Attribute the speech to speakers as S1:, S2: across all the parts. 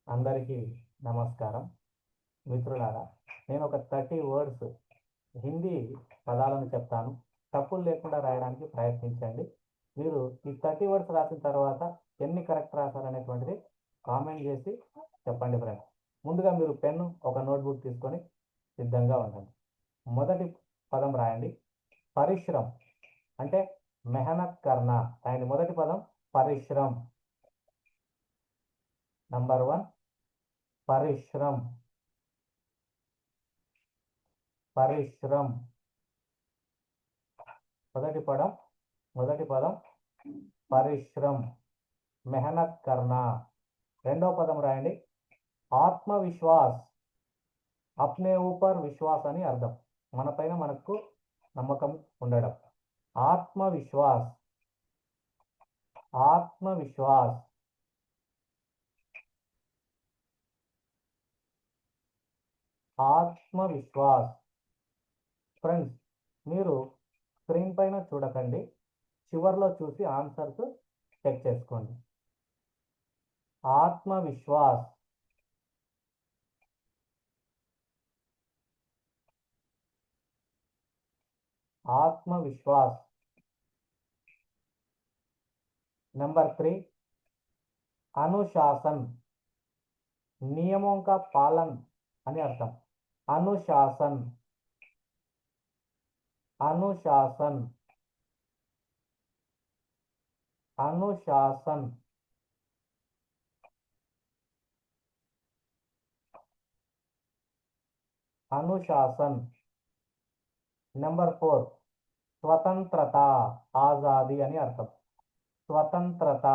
S1: అందరికీ నమస్కారం. మిత్రులారా, నేను ఒక 30 వర్డ్స్ హిందీ పదాలను చెప్తాను. తప్పులు లేకుండా రాయడానికి ప్రయత్నించండి. మీరు ఈ 30 వర్డ్స్ రాసిన తర్వాత ఎన్ని కరెక్ట్ రాశారనేటువంటిది కామెంట్ చేసి చెప్పండి ఫ్రెండ్స్. ముందుగా మీరు పెన్ను, ఒక నోట్బుక్ తీసుకొని సిద్ధంగా ఉండండి. మొదటి పదం రాయండి. పరిశ్రమ్ అంటే మెహనత్ కర్నా. రాయండి. మొదటి పదం పరిశ్రమ్. నంబర్ 1 పరిశ్రమ్. పరిశ్రమ్. మొదటి పదం పరిశ్రమ్, మెహనత్ కర్నా. రెండో పదం రాయండి. ఆత్మవిశ్వాస్. అప్నే ఊపర్ విశ్వాస్ అని అర్థం. మన పైన మనకు నమ్మకం ఉండడం. ఆత్మవిశ్వాస్. ఆత్మవిశ్వాస్. ఆత్మవిశ్వాస్. ఫ్రెండ్స్, మీరు స్క్రీన్ పైన చూడకండి, చివర్లో చూసి ఆన్సర్స్ చెక్ చేసుకోండి. ఆత్మవిశ్వాస్. आत्मविश्वास. नंबर 3 अनुशासन. नियमों का पालन అని అర్థం. अनुशासन. अनुशासन. अनुशासन. अनुशासन. नंबर 4 స్వతంత్రత, ఆజాదీ అని అర్థం. స్వతంత్రత.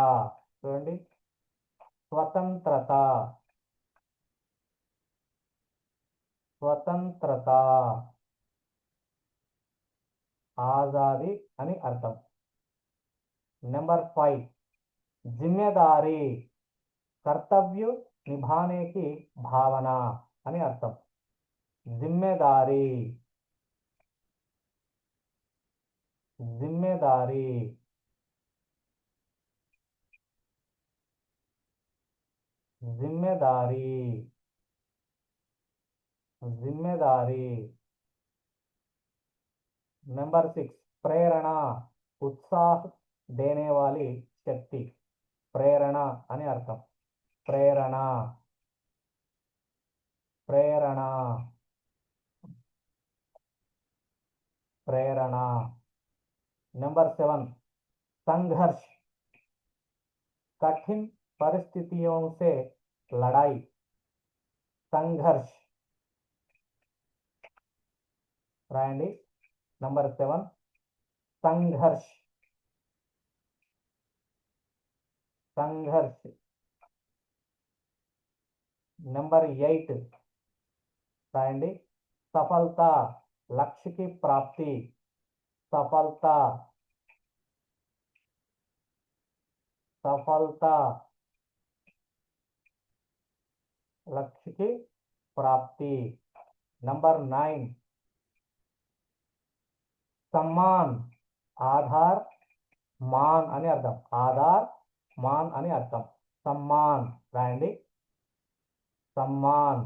S1: చూడండి, స్వతంత్రత. స్వతంత్రత, ఆజాదీ అని అర్థం. నెంబర్ 5 जिम्मेदारी. कर्तव्य निभाने की भावना అని అర్థం. जिम्मेदारी. जिम्मेदारी. जिम्मेदारी. जिम्मेदारी. नंबर 6 प्रेरणा. उत्साह देने वाली शक्ति. ప్రేరణ అని అర్థం. ప్రేరణ. ప్రేరణ. ప్రేరణ. नंबर 7 संघर्ष. कठिन परिस्थितियों से लड़ाई. संघर्ष. रायंडी. नंबर 7 संघर्ष. संघर्ष. नंबर 8 रायंडी. सफलता, लक्ष्य की प्राप्ति. सफलता. सफलता, लक्ष्य की प्राप्ति. नंबर 9 सम्मान. आधार मान అని అర్థం. ఆధార్ మాన్ అని అర్థం. సమ్మాన్. రాయండి. సమ్మాన్.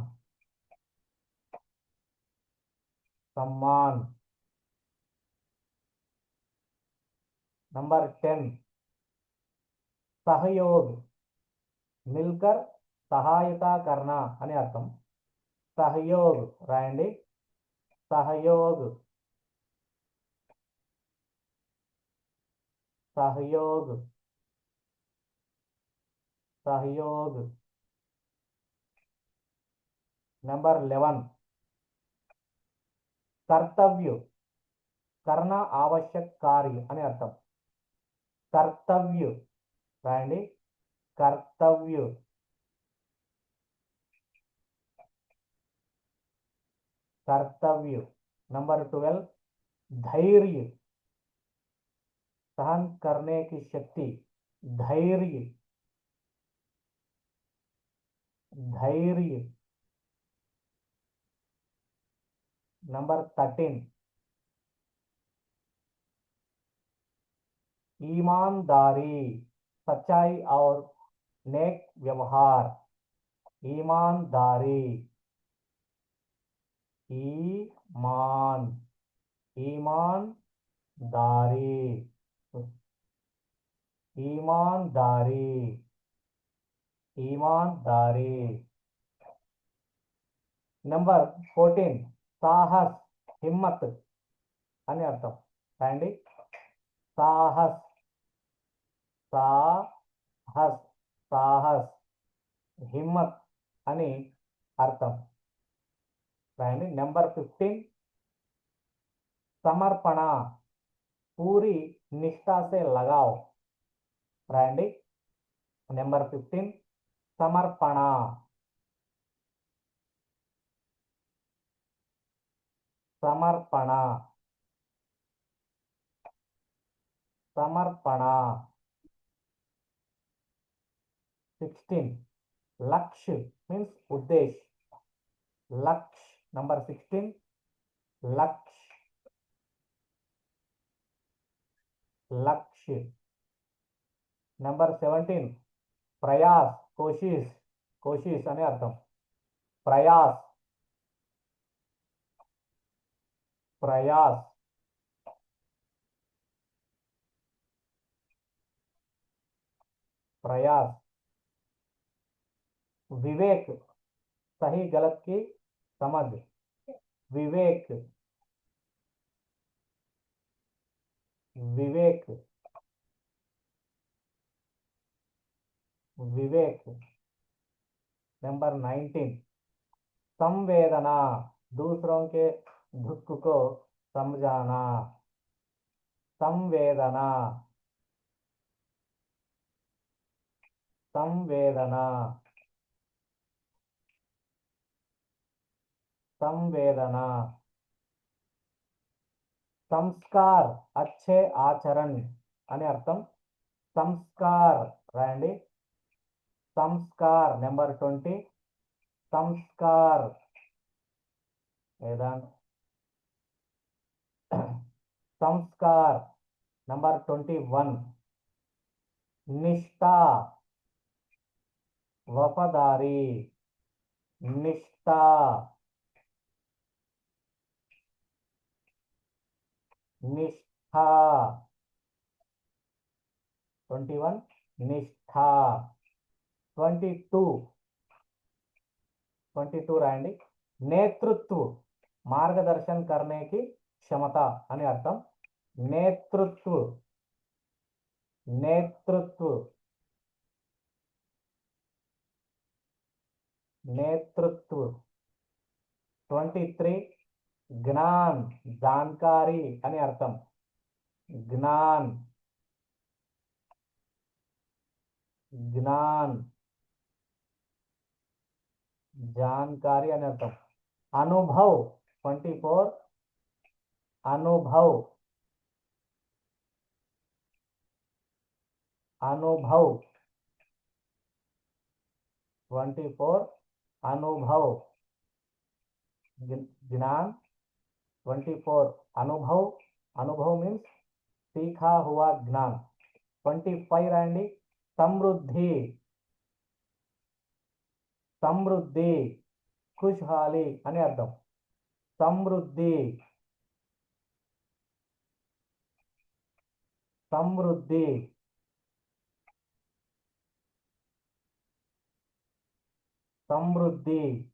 S1: సమ్మాన్. नंबर 10 सहयोग. मिलकर सहायता करना అని అర్థం. सहयोग. రాయండి. सहयोग. सहयोग. सहयोग. नंबर 11 कर्तव्य. करना आवश्यक कार्य అని అర్థం. कर्तव्य. రాయండి. कर्तव्य. कर्तव्य. नंबर 12 धैर्य. सहन करने की शक्ति. धैर्य. धैर्य. नंबर 13 ईमानदारी, सच्चाई और नेक व्यवहार. ईमानदारी, ईमान, ईमानदारी, ईमानदारी, ईमानदारी। నెంబర్ 14 సాహస్, హిమ్మత్ అని అర్థం. రాయండి. సాహస్, సాహస్, సాహస్, హిమ్మత్ అని అర్థం. రాయండి. నెంబర్ 15 సమర్పణ, పూరి నిష్ఠా से लगाओ. రాయండి. నెంబర్ 15 సమర్పణ, సమర్పణ, సమర్పణ. 16 లక్ష్య మీన్స్ ఉద్దేశ్. లక్ష్య. నంబర్ 16 లక్ష్య, లక్ష్య. నంబర్ 17 ప్రయాస్, కోషిష్, కోషిష్ అని అర్థం. ప్రయాస్, ప్రయాస్. प्रयास. विवेक, सही गलत की समझ. विवेक, विवेक, विवेक. नंबर 19 संवेदना, दूसरों के दुख को समझाना. संवेदना, संवेदना, संवेदना. संस्कार, अच्छे आचरण అని అర్థం. సంస్కార్. రాయండి. సంస్కార్. నెంబర్ 20 సంస్కార్. వేదాంత్. సంస్కార్. నెంబర్ 21 నిష్ఠా, వఫాదారీ. నిష్ఠా, నిష్ఠా. 21 నిష్ఠా. 22 రాయండి. నేతృత్వ, మార్గదర్శన్ करने की क्षमता అని అర్థం. నేతృత్వ, నేతృత్వ, నేతృత్వ. 23 జ్ఞాన్, जानकारी అని అర్థం. జ్ఞాన్, జ్ఞాన్, जानकारी అని అర్థం. अनुभव 24 अनुभव, अनुभव 24 अनुभव. ज्ञान 24 अनुभव. अनुभव मीन्स सीखा हुआ ज्ञान. 25 राయండి. समृद्धि, समृद्धि, खुशहाली అని అర్థం. समृद्धि, समृद्धि, समृद्धि,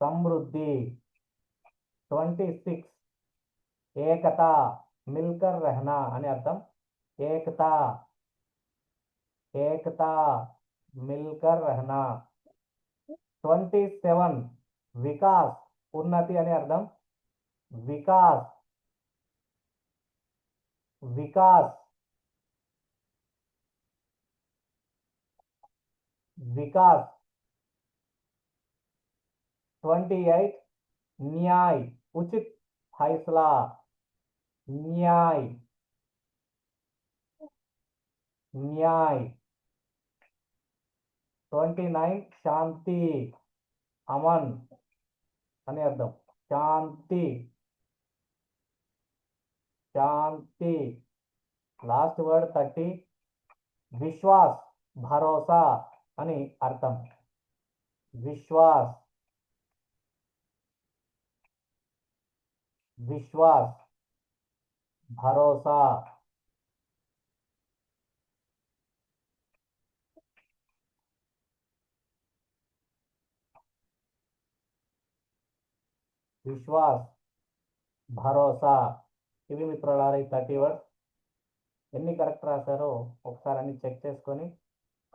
S1: समृद्धि. 26 ఏకతా, मिलकर रहना అని అర్థం. ఏకతా, ఏకతా, मिलकर रहना. 27 विकास, उन्नति అని అర్థం. विकास, विकास, विकास. 28 न्याय, उचित फैसला. न्याय, न्याय. 29 शांति, अमन అని అర్థం. శాంతి, శాంతి. లాస్ట్ వర్డ్ 30 विश्वास, भरोसा. అని అర్థం. విశ్వాస్, విశ్వాస్, భరోసా, విశ్వాస్, భరోసా. ఇవి మిత్రులారా ఈ 30 వర్డ్స్. ఎన్ని కరెక్ట్ రాశారో ఒకసారి అన్ని చెక్ చేసుకొని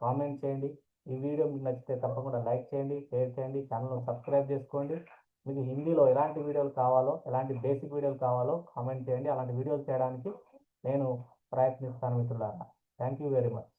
S1: కామెంట్ చేయండి. ఈ వీడియో మీకు నచ్చితే తప్పకుండా లైక్ చేయండి, షేర్ చేయండి, ఛానల్ను సబ్స్క్రైబ్ చేసుకోండి. మీకు హిందీలో ఎలాంటి వీడియోలు కావాలో, ఎలాంటి బేసిక్ వీడియోలు కావాలో కామెంట్ చేయండి. అలాంటి వీడియోలు చేయడానికి నేను ప్రయత్నిస్తాను మిత్రులారా. Thank you very much.